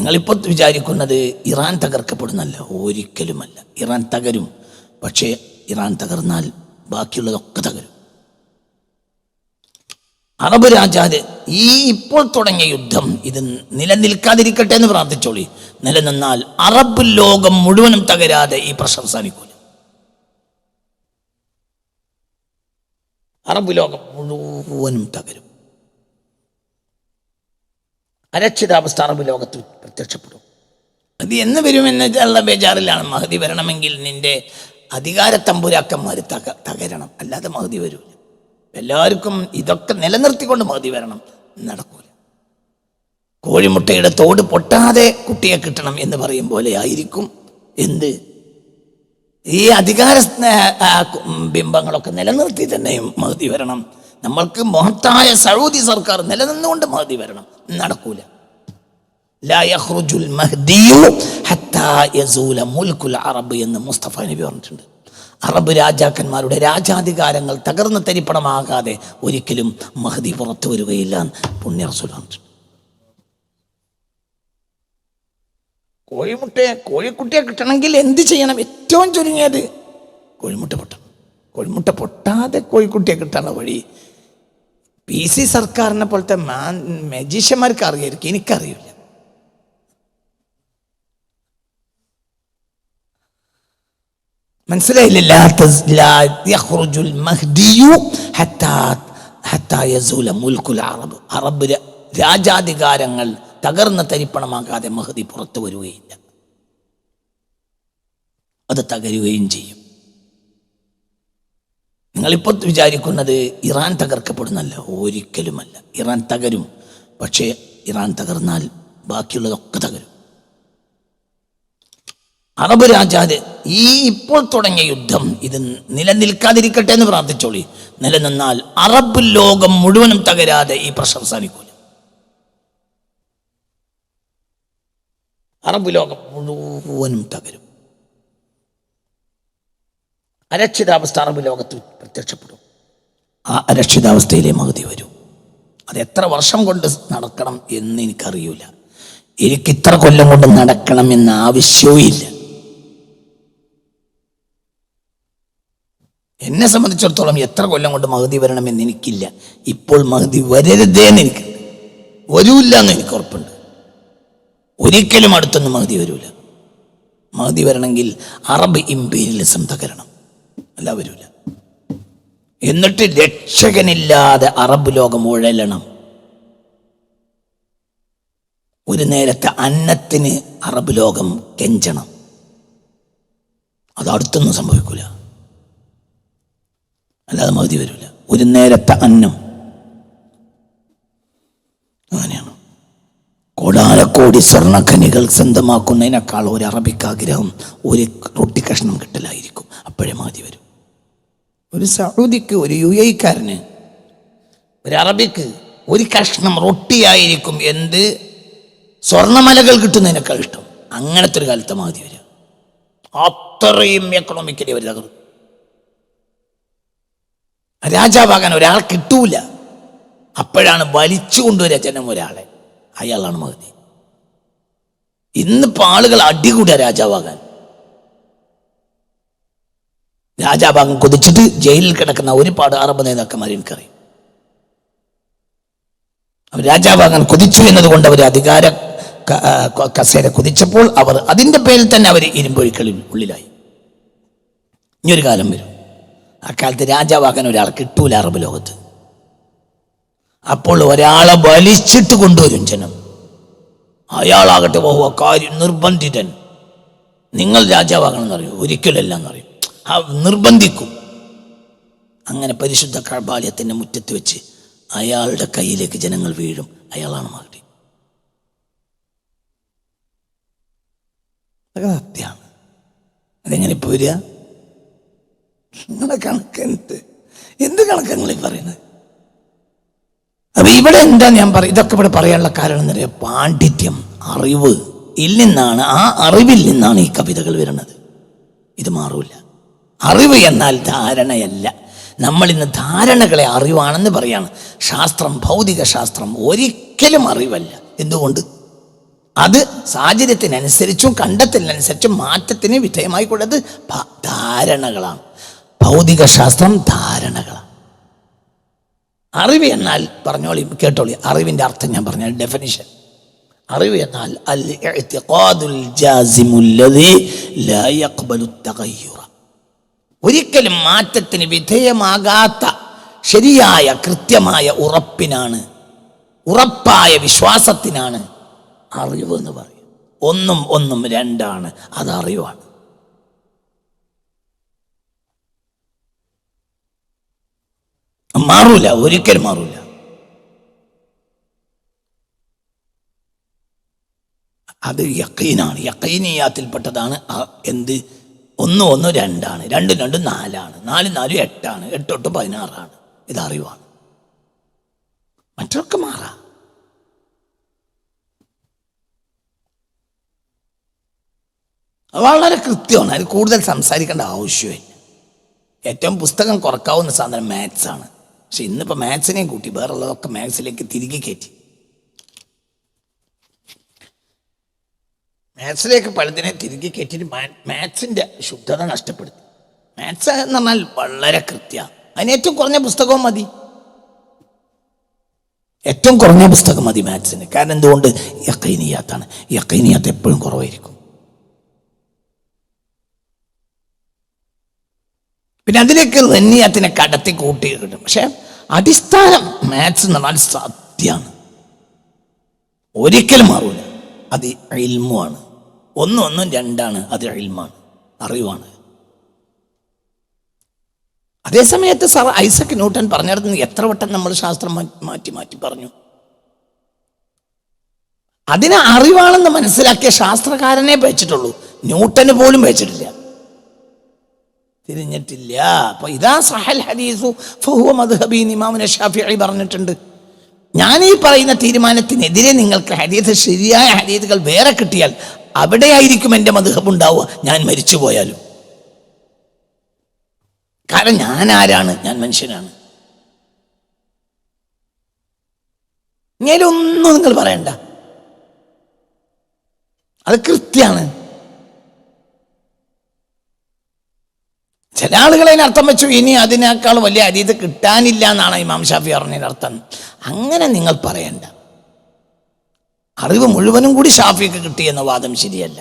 നിങ്ങളിപ്പോൾ വിചാരിക്കുന്നത് ഇറാൻ തകർക്കപ്പെടുന്നല്ല, ഒരിക്കലുമല്ല. ഇറാൻ തകരും. പക്ഷേ ഇറാൻ തകർന്നാൽ ബാക്കിയുള്ളതൊക്കെ തകരും. അറബ് രാജാവ് ഈ ഇപ്പോൾ തുടങ്ങിയ യുദ്ധം ഇത് നിലനിൽക്കാതിരിക്കട്ടെ എന്ന് പ്രാർത്ഥിച്ചോളി. നിലനിന്നാൽ അറബ് ലോകം മുഴുവനും തകരാതെ ഈ പ്രശ്നം അവസാനിക്കൂല. അറബ് ലോകം മുഴുവനും തകരും. അരക്ഷിതാവസ്ഥ അറബ് ലോകത്ത് പ്രത്യക്ഷപ്പെടും. അത് എന്ന് വരുമെന്നുള്ള ബേജാറിലാണ്. മഹദി വരണമെങ്കിൽ നിന്റെ അധികാര തമ്പുരാക്കന്മാർ തകരണം, അല്ലാതെ മഹദി വരൂല. എല്ലാവർക്കും ഇതൊക്കെ നിലനിർത്തിക്കൊണ്ട് മഹദി വരണം, നടക്കൂല. കോഴിമുട്ടയുടെ തോട് പൊട്ടാതെ കുട്ടിയെ കിട്ടണം എന്ന് പറയും പോലെ ആയിരിക്കും എന്ത് ഈ അധികാര ബിംബങ്ങളൊക്കെ നിലനിർത്തി തന്നെയും മഹദി വരണം. നമ്മൾക്ക് മഹത്തായ സൗദി സർക്കാർ നിലനിന്നുകൊണ്ട് മഹദി വരണം, നടക്കൂല. ലാ യഖ്റുജുൽ മഹ്ദിയു ഹത്താ യസൂല മുൽക്കുൽ അറബ് എന്ന് മുസ്തഫ നബി പറഞ്ഞിട്ടുണ്ട്. അറബ് രാജാക്കന്മാരുടെ രാജാധികാരങ്ങൾ തകർന്ന് തരിപ്പണമാകാതെ ഒരിക്കലും മഹദി പുറത്തു വരികയില്ല പുണ്യ റസൂൽ പറഞ്ഞിട്ടുണ്ട്. കോഴിക്കുട്ടിയെ കിട്ടണമെങ്കിൽ എന്ത് ചെയ്യണം? ഏറ്റവും ചുരുങ്ങിയത് കോഴിമുട്ട പൊട്ടണം. കോഴിമുട്ട പൊട്ടാതെ കോഴിക്കുട്ടിയെ കിട്ടാനുള്ള വഴി PC സർക്കാരിനെ പോലത്തെ മജീഷ്യന്മാർക്ക് അറിയായിരിക്കും, എനിക്കറിയില്ല. മനസ്സിലായില്ല? അറബ് രാജാധികാരങ്ങൾ തകർന്ന തരിപ്പണമാകാതെ മഹദി പുറത്തു വരികയില്ല, അത് തകരുകയും ചെയ്യും. നിങ്ങളിപ്പോൾ വിചാരിക്കുന്നത് ഇറാൻ തകർക്കപ്പെടുന്നല്ല, ഒരിക്കലുമല്ല. ഇറാൻ തകരും. പക്ഷേ ഇറാൻ തകർന്നാൽ ബാക്കിയുള്ളതൊക്കെ തകരും. അറബ് രാജാവ് ഈ ഇപ്പോൾ തുടങ്ങിയ യുദ്ധം ഇത് നിലനിൽക്കാതിരിക്കട്ടെ എന്ന് പ്രാർത്ഥിച്ചോളി. നിലനിന്നാൽ അറബ് ലോകം മുഴുവനും തകരാതെ ഈ പ്രശ്നം അവസാനിക്കൂല. അറബ് ലോകം മുഴുവനും തകരും. അരക്ഷിതാവസ്ഥ അറബ് ലോകത്ത് പ്രത്യക്ഷപ്പെടും. ആ അരക്ഷിതാവസ്ഥയിലെ മഹദി വരും. അത് എത്ര വർഷം കൊണ്ട് നടക്കണം എന്ന് എനിക്കറിയില്ല. എനിക്ക് ഇത്ര കൊല്ലം കൊണ്ട് നടക്കണം എന്ന ആവശ്യവും ഇല്ല. എന്നെ സംബന്ധിച്ചിടത്തോളം എത്ര കൊല്ലം കൊണ്ട് മഹദി വരണമെന്ന് എനിക്കില്ല. ഇപ്പോൾ മഹദി വരരുതേന്ന് എനിക്കുണ്ട്, വരൂല്ല എന്ന് എനിക്ക് ഉറപ്പുണ്ട്. ഒരിക്കലും അടുത്തൊന്നും മഹദി വരൂല. മഹദി വരണമെങ്കിൽ അറബ് ഇംപീരിയലിസം തകരണം, അല്ല വരൂല. എന്നിട്ട് രക്ഷകനില്ലാതെ അറബ് ലോകം ഉഴലണം. ഒരു നേരത്തെ അന്നത്തിന് അറബ് ലോകം കെഞ്ചണം. അത് അടുത്തൊന്നും സംഭവിക്കൂല, അല്ലാതെ മഹദി വരൂല. ഒരു നേരത്തെ അന്നം. അങ്ങനെയാണ്. കോടാനക്കോടി സ്വർണ്ണഖനികൾ സ്വന്തമാക്കുന്നതിനേക്കാൾ ഒരു അറബിക്ക് ആഗ്രഹം ഒരു റൊട്ടി കഷ്ണം കിട്ടലായിരിക്കും. അപ്പോഴേ മഹദി വരും. ഒരു സൗദിക്ക്, ഒരു UAE-ക്കാരന്, ഒരു അറബിക്ക് ഒരു കഷ്ണം റൊട്ടിയായിരിക്കും എന്ത് സ്വർണ്ണമലകൾ കിട്ടുന്നതിനേക്കാൾ ഇഷ്ടം. അങ്ങനത്തെ ഒരു കാലത്ത് മഹദി വരിക. അത്രയും എക്കണോമിക്കലി അവർ തകർന്നു. രാജാവാകാൻ ഒരാൾ കിട്ടൂല. അപ്പോഴാണ് വലിച്ചു കൊണ്ടുവരിക ജനം ഒരാളെ, അയാളാണ് മഹദി. ഇന്നിപ്പോൾ ആളുകൾ അടികൂടുക രാജാവാകാൻ. രാജാവാകാൻ കൊതിച്ചിട്ട് ജയിലിൽ കിടക്കുന്ന ഒരുപാട് അറബ് നേതാക്കന്മാർ എനിക്കറിയാം. അവർ രാജാവാകാൻ കൊതിച്ചു എന്നതുകൊണ്ട് അവർ അധികാര കസേര കൊതിച്ചപ്പോൾ അവർ അതിൻ്റെ പേരിൽ തന്നെ അവർ ഇരുമ്പൊഴിക്കളിൽ ഉള്ളിലായി. ഇനിയൊരു കാലം വരും, അക്കാലത്ത് രാജാവാകാൻ ഒരാൾ കിട്ടൂല അറബ് ലോകത്ത്. അപ്പോൾ ഒരാളെ വലിച്ചിട്ട് കൊണ്ടുവരും ജനം. അയാളാകട്ടെ കാര്യം നിർബന്ധിതൻ, നിങ്ങൾ രാജാവാകണം എന്നറിയും. ഒരിക്കലല്ല എന്നറിയും, നിർബന്ധിക്കും. അങ്ങനെ പരിശുദ്ധ കഅബാലയത്തിൻ്റെ മുറ്റത്ത് വെച്ച് അയാളുടെ കയ്യിലേക്ക് ജനങ്ങൾ വീഴും. അയാളാണ് മഹദി. അതൊക്കെ സത്യമാണ്. അതെങ്ങനെ ഇപ്പോൾ വരിക? നിങ്ങളെ കണക്ക് എന്ത് കണക്കങ്ങളീ പറയുന്നത്? അപ്പൊ ഇവിടെ എന്താ ഞാൻ ഇതൊക്കെ ഇവിടെ പറയാനുള്ള കാരണം എന്ന് പറയാം, പാണ്ഡിത്യം, അറിവ് നിന്നാണ്, ആ അറിവിൽ നിന്നാണ് ഈ കവിതകൾ വരുന്നത്. ഇത് മാറൂല. അറിവ് എന്നാൽ ധാരണയല്ല. നമ്മൾ ഇന്ന് ധാരണകളെ അറിവാണെന്ന് പറയാണ്. ശാസ്ത്രം, ഭൗതിക ശാസ്ത്രം ഒരിക്കലും അറിവല്ല. എന്തുകൊണ്ട്? അത് സാഹചര്യത്തിനനുസരിച്ചും കണ്ടെത്തലിനനുസരിച്ചും മാറ്റത്തിന് വിധേയമായിക്കൊണ്ടത് ധാരണകളാണ്. ഭൗതിക ശാസ്ത്രം ധാരണകളാണ്. അറിവ് എന്നാൽ പറഞ്ഞോളി, കേട്ടോളി, അറിവിന്റെ അർത്ഥം ഞാൻ പറഞ്ഞ ഡെഫിനിഷൻ. അറിവ് എന്നാൽ അൽ ഇഅ്തിഖാദുൽ ജാസിമുല്ലദി ലാ യഖ്ബലു തഗയ്യുറ, ഒരിക്കലും മാറ്റത്തിന് വിധേയമാകാത്ത ശരിയായ കൃത്യമായ ഉറപ്പിനാണ്, ഉറപ്പായ വിശ്വാസത്തിനാണ് അറിവ് എന്ന് പറയും. ഒന്നും ഒന്നും രണ്ടാണ്, അത് അറിവാണ്. മാറൂല, ഒരിക്കലും മാറൂല. അത് യഖീനാണ്, യഖീനിയാത്തിൽപ്പെട്ടതാണ്. എന്ത്? ഒന്ന് ഒന്ന് രണ്ടാണ്, രണ്ട് രണ്ട് നാലാണ്, നാല് നാല് എട്ടാണ്, എട്ട് എട്ട് 16ആണ്. ഇത് അറിവാണ്. മറ്റൊക്കെ മാറാം. വളരെ കൃത്യമാണ്. അത് കൂടുതൽ സംസാരിക്കേണ്ട ആവശ്യമില്ല. ഏറ്റവും പുസ്തകം കുറക്കാവുന്ന സാധനം മാത്സാണ്. പക്ഷെ ഇന്നിപ്പോൾ മാത്സിനെയും കൂട്ടി വേറുള്ളതൊക്കെ മാത്സിലേക്ക് തിരികെ കയറ്റി. മാത്സിലേക്ക് പലതിനെ തിരികെ കയറ്റിയിട്ട് മാത്സിൻ്റെ ശുദ്ധത നഷ്ടപ്പെടുത്തി. മാത്സ് എന്ന് പറഞ്ഞാൽ വളരെ കൃത്യമാണ്. അതിന് ഏറ്റവും കുറഞ്ഞ പുസ്തകവും മതി, ഏറ്റവും കുറഞ്ഞ പുസ്തകം മതി മാത്സിന്. കാരണം എന്തുകൊണ്ട്? യഖീനിയാത്താണ്. യഖീനിയാത്ത് എപ്പോഴും കുറവായിരിക്കും. പിന്നെ അതിലേക്ക് റന്നിയത്തിനെ കടത്തി കൂട്ടി കിട്ടും. പക്ഷെ അടിസ്ഥാനം മാത്സ് എന്ന് പറഞ്ഞാൽ സത്യമാണ്, ഒരിക്കലും മാറൂല. അത് ഇൽമുമാണ്. ഒന്നും ഒന്നും രണ്ടാണ്, അത് ഇൽമാണ്, അറിവാണ്. അതേസമയത്ത് സർ ഐസക് ന്യൂട്ടൻ പറഞ്ഞിടത്ത് എത്ര വട്ടം നമ്മൾ ശാസ്ത്രം മാറ്റി മാറ്റി പറഞ്ഞു. അതിനെ അറിവാണെന്ന് മനസ്സിലാക്കിയ ശാസ്ത്രകാരനെ വെച്ചിട്ടുള്ളൂ, ന്യൂട്ടന് പോലും വെച്ചിട്ടില്ല, തിരിഞ്ഞിട്ടില്ല. അപ്പൊ ഇതാ സഹൽ ഹദീസു ഫഹുവ മദ്ഹബി, ഇമാം ശാഫിഈ പറഞ്ഞിട്ടുണ്ട്. ഞാൻ ഈ പറയുന്ന തീരുമാനത്തിനെതിരെ നിങ്ങൾക്ക് ഹദീസ്, ശരിയായ ഹദീസുകൾ വേറെ കിട്ടിയാൽ അവിടെയായിരിക്കും എൻ്റെ മദ്ഹബ് ഉണ്ടാവുക, ഞാൻ മരിച്ചു പോയാലും. കാരണം ഞാൻ ആരാണ്? ഞാൻ മനുഷ്യനാണ്. ഇങ്ങനെയൊന്നും നിങ്ങൾ പറയണ്ട, അത് കൃത്യമാണ്. ചില ആളുകളെ അർത്ഥം വെച്ചു ഇനി അതിനേക്കാൾ വലിയ ഹദീസ് കിട്ടാനില്ല എന്നാണ് ഇമാം ഷാഫി പറഞ്ഞതിന് അർത്ഥം. അങ്ങനെ നിങ്ങൾ പറയണ്ട. അറിവ് മുഴുവനും കൂടി ഷാഫിക്ക് കിട്ടിയെന്ന വാദം ശരിയല്ല.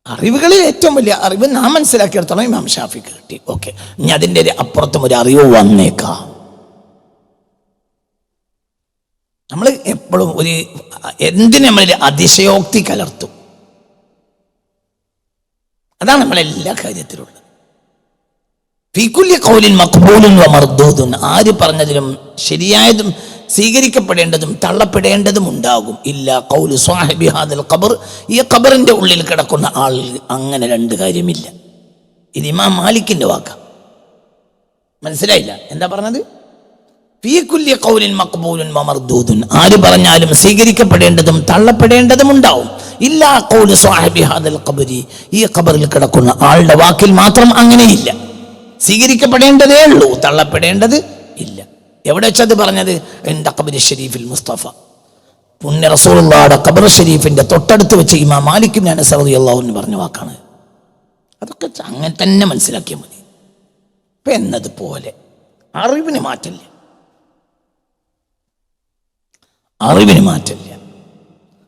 അറിവുകളിൽ ഏറ്റവും വലിയ അറിവ് നാം മനസ്സിലാക്കിയെടുത്തോളം ഇമാം ഷാഫിക്ക് കിട്ടി. ഓക്കെ, ഇനി അതിൻ്റെ അപ്പുറത്തും ഒരു അറിവ് വന്നേക്കാം. നമ്മൾ എപ്പോഴും എന്തിനും നമ്മളിൽ അതിശയോക്തി കലർത്തും. അതാണ് നമ്മളെല്ലാ കാര്യത്തിലുള്ളത്. ഫീ കുല്ലി ഖൗലിൻ മഖ്ബൂലുൻ വ മർദൂദുൻ, ആര് പറഞ്ഞതിലും ശരിയായതും സ്വീകരിക്കപ്പെടേണ്ടതും തള്ളപ്പെടേണ്ടതും ഉണ്ടാകും. ഇല്ലാ ഖൗലു സ്വാഹിബി ഹാദൽ ഖബർ, ഈ ഖബറിന്റെ ഉള്ളിൽ കിടക്കുന്ന ആൾ, അങ്ങനെ രണ്ട് കാര്യമില്ല. ഇത് ഇമാം മാലിക്കിന്റെ വാക്ക. മനസ്സിലായില്ല എന്താ പറഞ്ഞത്? ഫീ കുല്ലി ഖൗലിൻ മഖ്ബൂലുൻ വ മർദൂദുൻ, ആര് പറഞ്ഞാലും സ്വീകരിക്കപ്പെടേണ്ടതും തള്ളപ്പെടേണ്ടതും ഉണ്ടാവും. ഇല്ലാ ഖൗലു സ്വാഹിബി ഹാദൽ ഖബരി, ഈ ഖബറിൽ കിടക്കുന്ന ആളുടെ വാക്കിൽ മാത്രം അങ്ങനെയില്ല. സ്വീകരിക്കപ്പെടേണ്ടതേ ഉള്ളൂ, തള്ളപ്പെടേണ്ടത് ഇല്ല. എവിടെ വെച്ചത് പറഞ്ഞത്? എൻ്റെ ഖബരി ഷരീഫിൽ മുസ്തഫ, പുണ്യ റസൂലുള്ളാഹിയുടെ ഖബർ ഷരീഫിന്റെ തൊട്ടടുത്ത് വെച്ച് ഇമാം മാലിക് ഇബ്നു അനസ് റളിയല്ലാഹു അൻഹു പറഞ്ഞ വാക്കാണ്. അതൊക്കെ അങ്ങനെ തന്നെ മനസ്സിലാക്കിയാൽ മതി. ഇപ്പം എന്നതുപോലെ അറിവിന് മാറ്റില്ല, അറിവിന് മാറ്റില്ല.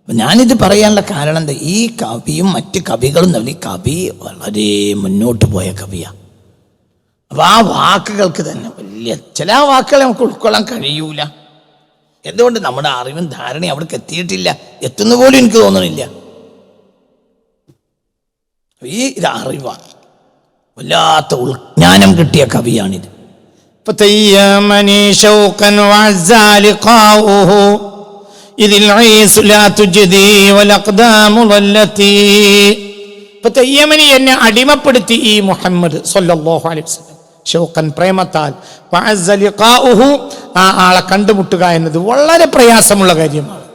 ഞാനിത് പറയാനുള്ള കാരണം എന്താ? ഈ കവിയും മറ്റ് കവികളും തമ്മിൽ, കവി വളരെ മുന്നോട്ട് പോയ കവിയാണ്. അപ്പം ആ വാക്കുകൾക്ക് തന്നെ വലിയ ചില വാക്കുകൾ നമുക്ക് ഉൾക്കൊള്ളാൻ കഴിയൂല. എന്തുകൊണ്ട്? നമ്മുടെ അറിവും ധാരണയും അവിടേക്ക് എത്തിയിട്ടില്ല, എത്തുന്ന പോലും എനിക്ക് തോന്നുന്നില്ല. ഈ ഇത് അറിവാണ്, വല്ലാത്ത ഉൾജ്ഞാനം കിട്ടിയ കവിയാണിത്. എന്നെ അടിമപ്പെടുത്തി ഈ മുഹമ്മദ് സ്വല്ലല്ലാഹു അലൈഹി വസല്ലം ഷൗഖൻ, പ്രേമത്താൽ, ആ ആളെ കണ്ടുമുട്ടുക എന്നത് വളരെ പ്രയാസമുള്ള കാര്യമാണ്.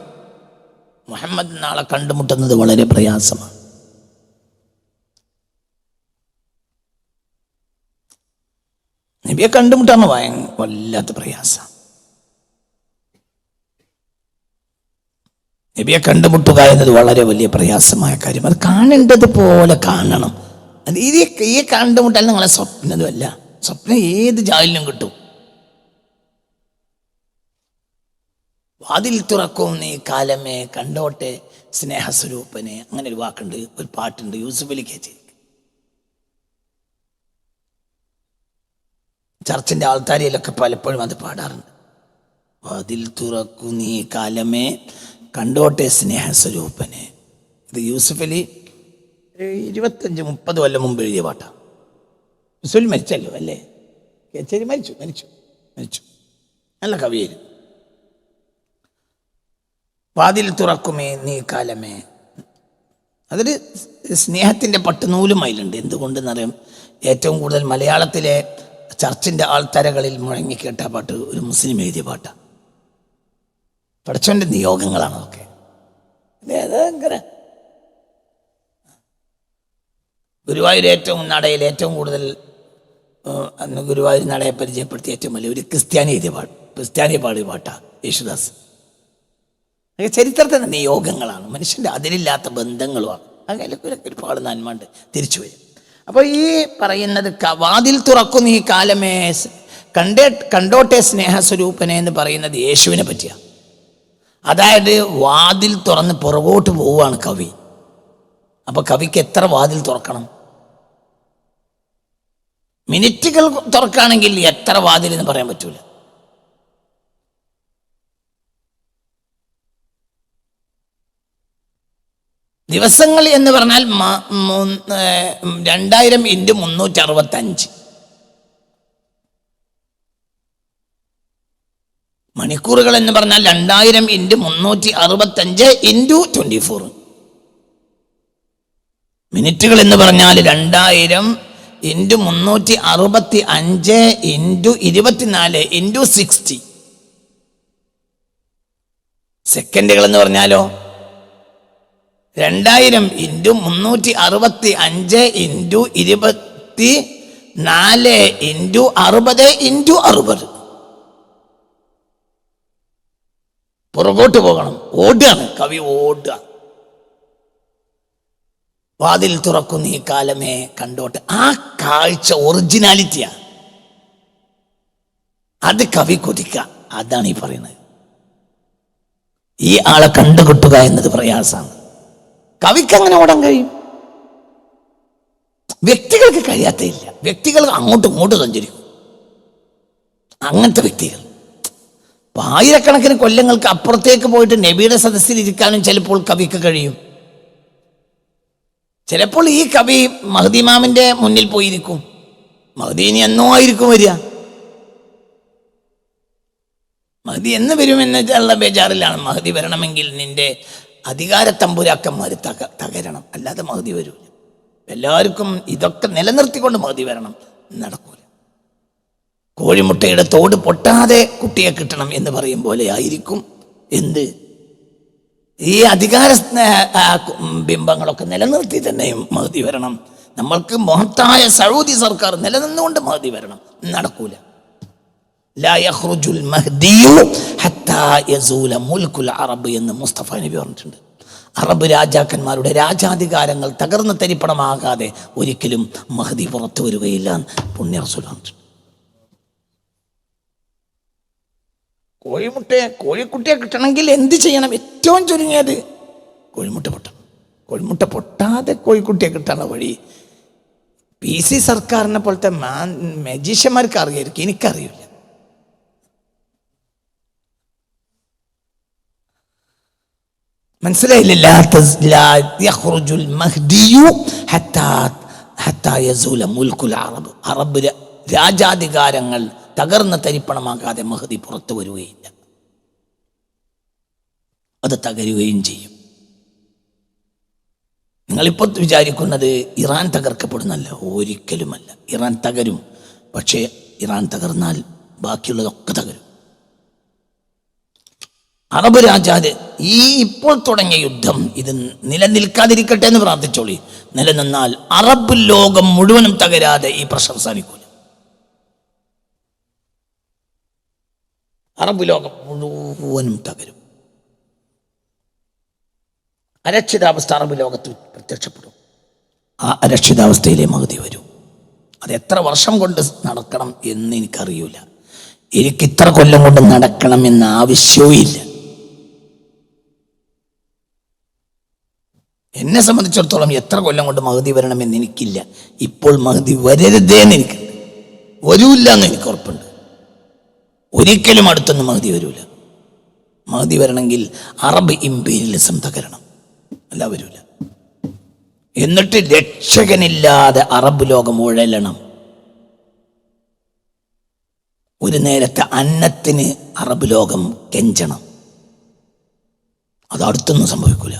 മുഹമ്മദ് ആളെ കണ്ടുമുട്ടുന്നത് വളരെ പ്രയാസമാണ്. നബിയെ കണ്ടുമുട്ടാൻ വല്ലാത്ത പ്രയാസം. നബിയെ കണ്ടുമുട്ടുക എന്നത് വളരെ വലിയ പ്രയാസമായ കാര്യം. അത് കാണേണ്ടത് പോലെ കാണണം. അത് ഈ കണ്ടുമുട്ടാൽ നിങ്ങളെ സ്വപ്നതുമല്ല. സ്വപ്നം ഏത് ജാലിലും കിട്ടും. വാതിൽ തുറക്കും നീ കാലമേ കണ്ടോട്ടെ സ്നേഹസ്വരൂപനെ. അങ്ങനെ ഒരു വാക്കുണ്ട്, ഒരു പാട്ടുണ്ട്, യൂസുഫ് അലി കേച്ചി. ചർച്ചിന്റെ ആൾത്താരിയിലൊക്കെ പലപ്പോഴും അത് പാടാറുണ്ട്. വാതിൽ തുറക്കു നീ കാലമേ കണ്ടോട്ടെ സ്നേഹസ്വരൂപനെ. ഇത് യൂസുഫ് അലി 25-30 കൊല്ലം മുമ്പ് എഴുതിയ പാട്ടാണ്. യൂസുഫ് അലി മരിച്ചല്ലോ അല്ലേ? കേച്ചേരി മരിച്ചു. നല്ല കവിയായിരുന്നു. വാതിൽ തുറക്കുമേ നീ കാലമേ. അതൊരു സ്നേഹത്തിൻ്റെ പട്ടുനൂലും അതിലുണ്ട്. എന്തുകൊണ്ടെന്നറിയാം, ഏറ്റവും കൂടുതൽ മലയാളത്തിലെ ചർച്ചിൻ്റെ ആൾത്തരകളിൽ മുഴങ്ങിക്കേട്ട പാട്ട് ഒരു മുസ്ലിം എഴുതിയ പാട്ടാണ്. പടച്ചവൻ്റെ നിയോഗങ്ങളാണ് അതൊക്കെ. ഭയങ്കര ഗുരുവായൂർ നടയിൽ ഏറ്റവും കൂടുതൽ അന്ന് ഗുരുവായൂർ നടയെ പരിചയപ്പെടുത്തിയ ഏറ്റവും വലിയ ഒരു ക്രിസ്ത്യാനി പാടിയ പാട്ടാണ് യേശുദാസ്. ചരിത്രത്തിൻ്റെ നിയോഗങ്ങളാണ്, മനുഷ്യൻ്റെ അതിലില്ലാത്ത ബന്ധങ്ങളുമാണ്. അങ്ങനെ ഒരുപാട് നന്മണ്ട് തിരിച്ചു വരും. അപ്പോൾ ഈ പറയുന്നത് വാതിൽ തുറക്കുന്നു ഈ കാലമേ കണ്ടോട്ടെ സ്നേഹസ്വരൂപനെ എന്ന് പറയുന്നത് യേശുവിനെ പറ്റിയാണ്. അതായത് വാതിൽ തുറന്ന് പുറകോട്ട് പോവുകയാണ് കവി. അപ്പൊ കവിക്ക് എത്ര വാതിൽ തുറക്കണം? മിനിറ്റുകൾ തുറക്കുകയാണെങ്കിൽ എത്ര വാതിൽ എന്ന് പറയാൻ പറ്റൂല. ദിവസങ്ങൾ എന്ന് പറഞ്ഞാൽ 2000 × 365. മണിക്കൂറുകൾ എന്ന് പറഞ്ഞാൽ 2000 × 365 × 24. മിനിറ്റുകൾ എന്ന് പറഞ്ഞാൽ 2000 × 365 × 24 × 60. സെക്കൻഡുകൾ എന്ന് പറഞ്ഞാലോ 2000 × 365 × 24 × 60 × 60. പുറകോട്ട് പോകണം, ഓടുകയാണ് കവി, ഓടുക. വാതിൽ തുറക്കുന്നു ഈ കാലമേ കണ്ടോട്ടെ. ആ കാഴ്ച ഒറിജിനാലിറ്റിയാ, അത് കവി കൊതിക്കുക. അതാണ് ഈ പറയുന്നത്. ഈ ആളെ കണ്ടുകിട്ടുക എന്നത് പ്രയാസമാണ്. കവിക്ക് അങ്ങനെ ഓടാൻ കഴിയും, വ്യക്തികൾക്ക് കഴിയാത്തയില്ല. വ്യക്തികൾ അങ്ങോട്ടും ഇങ്ങോട്ടും സഞ്ചരിക്കും. അങ്ങനത്തെ വ്യക്തികൾ ആയിരക്കണക്കിന് കൊല്ലങ്ങൾക്ക് അപ്പുറത്തേക്ക് പോയിട്ട് നബിയുടെ സദസ്സിൽ ഇരിക്കാനും ചിലപ്പോൾ കവിക്ക് കഴിയും. ചിലപ്പോൾ ഈ കവി മഹ്ദി ഇമാമിന്റെ മുന്നിൽ പോയിരിക്കും. മഹ്ദി ഇനി എന്നോ ആയിരിക്കും വരിക. മഹ്ദി എന്ന് വരുമെന്നുള്ള ബേജാറിലാണ്. മഹ്ദി വരണമെങ്കിൽ നിന്റെ അധികാര തമ്പുരാക്കന്മാർ തകരണം, അല്ലാതെ മഹ്ദി വരൂല. എല്ലാവർക്കും ഇതൊക്കെ നിലനിർത്തിക്കൊണ്ട് മഹ്ദി വരണം, നടക്കൂല. കോഴിമുട്ടയുടെ തോട് പൊട്ടാതെ കുട്ടിയെ കിട്ടണം എന്ന് പറയും പോലെ ആയിരിക്കും എന്ത് ഈ അധികാര ബിംബങ്ങളൊക്കെ നിലനിർത്തി തന്നെയും മഹ്ദി വരണം. നമ്മൾക്ക് മഹത്തായ സൗദി സർക്കാർ നിലനിന്നുകൊണ്ട് മഹ്ദി വരണം, നടക്കൂല. ലാ യഖ്റുജുൽ മഹ്ദിയു ഹത്താ യസൂല മുൽക്കുൽ അറബ് എന്ന് മുസ്തഫ നബി പറഞ്ഞിട്ടുണ്ട്. അറബ് രാജാക്കന്മാരുടെ രാജാധികാരങ്ങൾ തകർന്ന് തരിപ്പണമാകാതെ ഒരിക്കലും മഹ്ദി പുറത്തു വരികയില്ല പുണ്യ റസൂൽ പറഞ്ഞിട്ടുണ്ട്. കോഴിക്കുട്ടിയെ കിട്ടണമെങ്കിൽ എന്ത് ചെയ്യണം? ഏറ്റവും ചുരുങ്ങിയത് കോഴിമുട്ട പൊട്ടണം. കോഴിമുട്ട പൊട്ടാതെ കോഴിക്കുട്ടിയെ കിട്ടാനുള്ള വഴി PC സർക്കാരിനെ പോലത്തെ മജീഷ്യന്മാർക്ക് അറിയായിരിക്കും, എനിക്കറിയില്ല. മനസ്സിലായില്ല? അറബ് രാജാധികാരങ്ങൾ തകർന്ന് തരിപ്പണമാകാതെ മഹ്ദി പുറത്തു വരികയില്ല. അത് തകരുകയും ചെയ്യും. നിങ്ങളിപ്പോൾ വിചാരിക്കുന്നത് ഇറാൻ തകർക്കപ്പെടുന്നല്ല, ഒരിക്കലുമല്ല. ഇറാൻ തകരും, പക്ഷേ ഇറാൻ തകർന്നാൽ ബാക്കിയുള്ളതൊക്കെ തകരും. അറബ് രാജാവ് ഈ ഇപ്പോൾ തുടങ്ങിയ യുദ്ധം ഇത് നിലനിൽക്കാതിരിക്കട്ടെ എന്ന് പ്രാർത്ഥിച്ചോളി. നിലനിന്നാൽ അറബ് ലോകം മുഴുവനും തകരാതെ ഈ പ്രശ്നം അവസാനിക്കൂല. അറബ് ലോകം മുഴുവനും തകരും. അരക്ഷിതാവസ്ഥ അറബ് ലോകത്ത് പ്രത്യക്ഷപ്പെടും. ആ അരക്ഷിതാവസ്ഥയിലെ മഹദി വരും. അത് എത്ര വർഷം കൊണ്ട് നടക്കണം എന്ന് എനിക്കറിയില്ല. എനിക്ക് ഇത്ര കൊല്ലം കൊണ്ട് നടക്കണം എന്ന ആവശ്യവും ഇല്ല. എന്നെ സംബന്ധിച്ചിടത്തോളം എത്ര കൊല്ലം കൊണ്ട് മഹദി വരണമെന്ന് എനിക്കില്ല. ഇപ്പോൾ മഹദി വരരുതേന്ന് എനിക്കുണ്ട്, വരൂല്ല എന്ന് എനിക്ക് ഉറപ്പുണ്ട്. ഒരിക്കലും അടുത്തൊന്നും മഹദി വരൂല. മഹദി വരണമെങ്കിൽ അറബ് ഇംപീരിയലിസം തകരണം, അല്ല വരൂല. എന്നിട്ട് രക്ഷകനില്ലാതെ അറബ് ലോകം ഉഴലണം. ഒരു നേരത്തെ അന്നത്തിന് അറബ് ലോകം കെഞ്ചണം. അത് അടുത്തൊന്നും സംഭവിക്കൂല,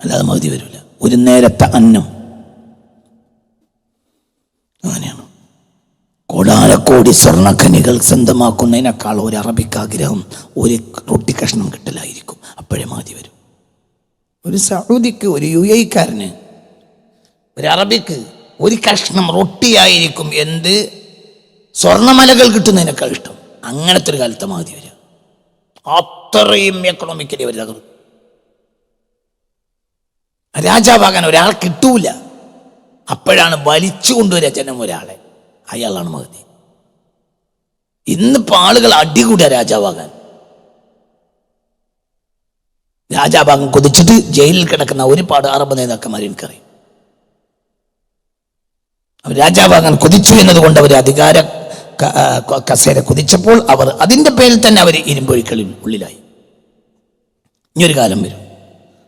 അല്ലാതെ മഹദി വരൂല. ഒരു നേരത്തെ അന്നം അങ്ങനെയാണ്. കോടാനക്കോടി സ്വർണ്ണഖനികൾ സ്വന്തമാക്കുന്നതിനേക്കാൾ ഒരു അറബിക്ക് ആഗ്രഹം ഒരു റൊട്ടി കഷ്ണം കിട്ടലായിരിക്കും. അപ്പോഴേ മഹദി വരും. ഒരു സൗദിക്ക്, ഒരു UAE-ക്കാരന്, ഒരു അറബിക്ക് ഒരു കഷ്ണം റൊട്ടിയായിരിക്കും എന്ത് സ്വർണ്ണമലകൾ കിട്ടുന്നതിനേക്കാൾ ഇഷ്ടം. അങ്ങനത്തെ ഒരു കാലത്ത് മഹദി വരിക. അത്രയും എക്കണോമിക്കലി അവർ തകർന്നു. രാജാവാകാൻ ഒരാൾ കിട്ടൂല. അപ്പോഴാണ് വലിച്ചു കൊണ്ടുവരിക ജനം ഒരാളെ, അയാളാണ് മഹദി. ഇന്നിപ്പോൾ ആളുകൾ അടികൂടുക രാജാവാകാൻ. രാജാവാകാൻ കൊതിച്ചിട്ട് ജയിലിൽ കിടക്കുന്ന ഒരുപാട് അറബ് നേതാക്കന്മാർ എനിക്കറിയും. അവർ രാജാവാകാൻ കൊതിച്ചു എന്നതുകൊണ്ട് അവർ അധികാര കസേര കുതിച്ചപ്പോൾ അവർ അതിൻ്റെ പേരിൽ തന്നെ അവർ ഇരുമ്പൊഴിക്കളിൽ ഉള്ളിലായി. ഇനിയൊരു കാലം വരും,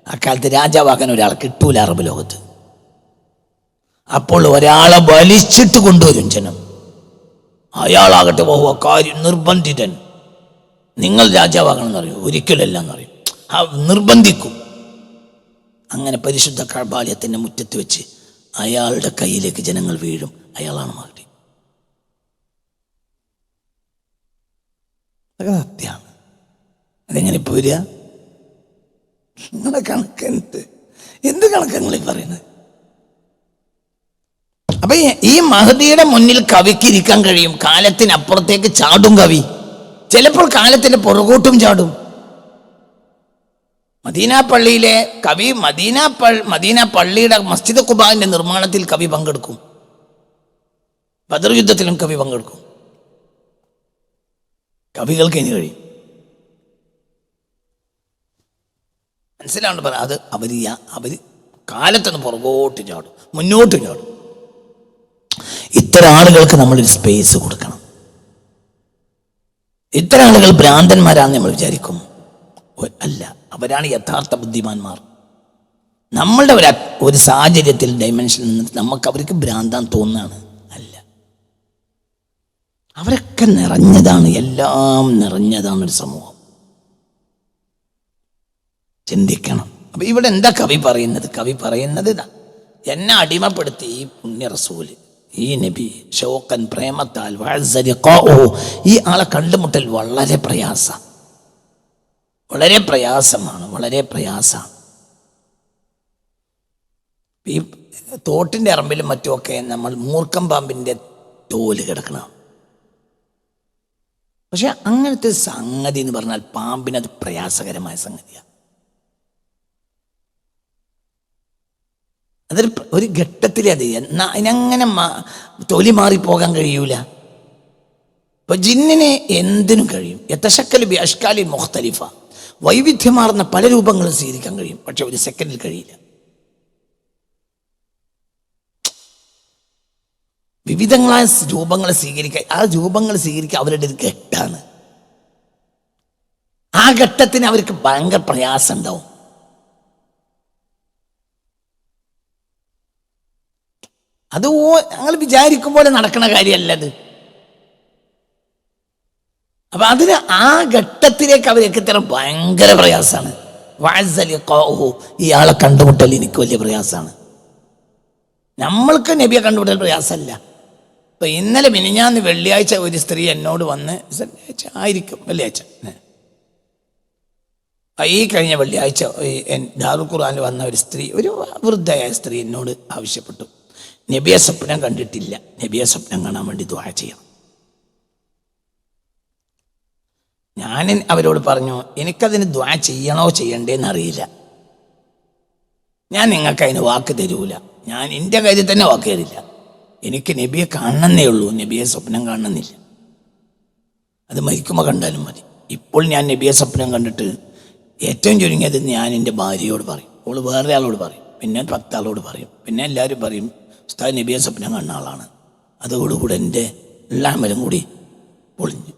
അക്കാലത്ത് രാജാവാകാൻ ഒരാളെ കിട്ടൂല അറബ് ലോകത്ത്. അപ്പോൾ ഒരാളെ വലിച്ചിട്ട് കൊണ്ടുവരും ജനം. അയാളാകട്ടെ കാര്യം നിർബന്ധിതൻ, നിങ്ങൾ രാജാവാകണമെന്ന് പറയും. ഒരിക്കലല്ല എന്നറിയും, നിർബന്ധിക്കും. അങ്ങനെ പരിശുദ്ധ കഅബാലയത്തിൻ്റെ മുറ്റത്ത് വെച്ച് അയാളുടെ കയ്യിലേക്ക് ജനങ്ങൾ വീഴും. അയാളാണ് മഹദി. അതൊക്കെ സത്യമാണ്. അതെങ്ങനെ ഇപ്പോൾ വരിക? നിങ്ങളുടെ കണക്ക് എന്ത് കണക്കങ്ങളീ പറയുന്നത്? അപ്പൊ ഈ മഹദിയുടെ മുന്നിൽ കവിക്ക് ഇരിക്കാൻ കഴിയും. കാലത്തിനപ്പുറത്തേക്ക് ചാടും കവി. ചിലപ്പോൾ കാലത്തിന്റെ പുറകോട്ടും ചാടും. മദീന പള്ളിയിലെ കവി മദീന പള്ളിയുടെ മസ്ജിദ് ഖുബാന്റെ നിർമ്മാണത്തിൽ കവി പങ്കെടുക്കും. ബദർ യുദ്ധത്തിലും കവി പങ്കെടുക്കും. കവികൾക്ക് ഇനി കഴിയും. മനസ്സിലാവുണ്ട് പറ. അത് അവര് കാലത്തൊന്ന് പുറകോട്ട് ചാടും, മുന്നോട്ട് ചാടും. ഇത്തരം ആളുകൾക്ക് നമ്മളൊരു സ്പേസ് കൊടുക്കണം. ഇത്തരം ആളുകൾ ഭ്രാന്തന്മാരാണെന്ന് നമ്മൾ വിചാരിക്കും. അല്ല, അവരാണ് യഥാർത്ഥ ബുദ്ധിമാന്മാർ. നമ്മളുടെ ഒരു സാഹചര്യത്തിൽ ഡൈമെൻഷനിൽ നിന്ന് നമുക്ക് അവർക്ക് ഭ്രാന്താൻ തോന്നുകയാണ്. അല്ല, അവരൊക്കെ നിറഞ്ഞതാണ്, എല്ലാം നിറഞ്ഞതാണ് ഒരു സമൂഹം. ചിന്തിക്കണം. അപ്പൊ ഇവിടെ എന്താ കവി പറയുന്നത്? കവി പറയുന്നത് എന്നെ അടിമപ്പെടുത്തി ഈ പുണ്യ റസൂല്, ഈ നബി ഷൗഖൻ പ്രേമത്താൽ ഈ ആളെ കണ്ടുമുട്ടൽ വളരെ പ്രയാസമാണ്. വളരെ പ്രയാസമാണ്. ഈ തോട്ടിൻ്റെ അറമ്പിലും മറ്റുമൊക്കെ നമ്മൾ മൂർക്കം പാമ്പിൻ്റെ തോല് കിടക്കണം. പക്ഷെ അങ്ങനത്തെ സംഗതി എന്ന് പറഞ്ഞാൽ പാമ്പിനത് പ്രയാസകരമായ സംഗതിയാണ്. അതൊരു ഒരു ഘട്ടത്തിലേ അത് അതിനങ്ങനെ തൊലി മാറിപ്പോകാൻ കഴിയൂല. ഇപ്പൊ ജിന്നിന് എന്തിനും കഴിയും. യതശക്കലു ബി അഷ്കാലി മുഖ്തലിഫ, വൈവിധ്യമാർന്ന പല രൂപങ്ങളും സ്വീകരിക്കാൻ കഴിയും. പക്ഷെ ഒരു സെക്കൻഡിൽ കഴിയില്ല. വിവിധങ്ങളായ രൂപങ്ങൾ സ്വീകരിക്കാൻ, ആ രൂപങ്ങൾ സ്വീകരിക്കാൻ അവരുടെ ഒരു ഘട്ടമാണ്. ആ ഘട്ടത്തിന് അവർക്ക് ഭയങ്കര പ്രയാസം ഉണ്ടാവും. അത് ഞങ്ങൾ വിചാരിക്കും പോലെ നടക്കുന്ന കാര്യമല്ല അത്. അപ്പൊ അതിന് ആ ഘട്ടത്തിലേക്ക് അവർക്ക് എത്തണം ഭയങ്കര പ്രയാസമാണ്. ഇയാളെ കണ്ടുമുട്ടൽ എനിക്ക് വലിയ പ്രയാസമാണ്. നമ്മൾക്ക് നബിയെ കണ്ടുമുട്ടൽ പ്രയാസമല്ല. ഇപ്പൊ ഇന്നലെ മിനിഞ്ഞാന്ന് വെള്ളിയാഴ്ച ഒരു സ്ത്രീ എന്നോട് വന്ന്, വെള്ളിയാഴ്ച ഈ കഴിഞ്ഞ വെള്ളിയാഴ്ച ദാറുൽ ഖുർആനിൽ വന്ന ഒരു സ്ത്രീ, ഒരു വൃദ്ധയായ സ്ത്രീ എന്നോട് ആവശ്യപ്പെട്ടു, നബിയെ സ്വപ്നം കണ്ടിട്ടില്ല, നബിയെ സ്വപ്നം കാണാൻ വേണ്ടി ദുആ ചെയ്യണം. ഞാൻ അവരോട് പറഞ്ഞു, എനിക്കതിന് ദ്വാ ചെയ്യണോ ചെയ്യണ്ടേന്ന് അറിയില്ല. ഞാൻ നിങ്ങൾക്ക് അതിന് വാക്ക് തരൂല. ഞാൻ എൻ്റെ കാര്യത്തിൽ തന്നെ വാക്ക് തരില്ല. എനിക്ക് നബിയെ കാണണമെന്നേ ഉള്ളൂ, നബിയെ സ്വപ്നം കാണണമെന്നില്ല. അത് മരിക്കുമ്പോൾ കണ്ടാലും മതി. ഇപ്പോൾ ഞാൻ നബിയെ സ്വപ്നം കണ്ടിട്ട് ഏറ്റവും ചുരുങ്ങിയത് ഞാൻ എൻ്റെ ഭാര്യയോട് പറയും, അവൾ വേറെ ആളോട് പറയും, പിന്നെ 10 ആളോട് പറയും, പിന്നെ എല്ലാവരും പറയും ഉസ്താദ് നബിയെ സ്വപ്നം കണ്ട ആളാണ്. അതോടുകൂടെ എൻ്റെ എല്ലാ അമലും കൂടി പൊളിഞ്ഞു.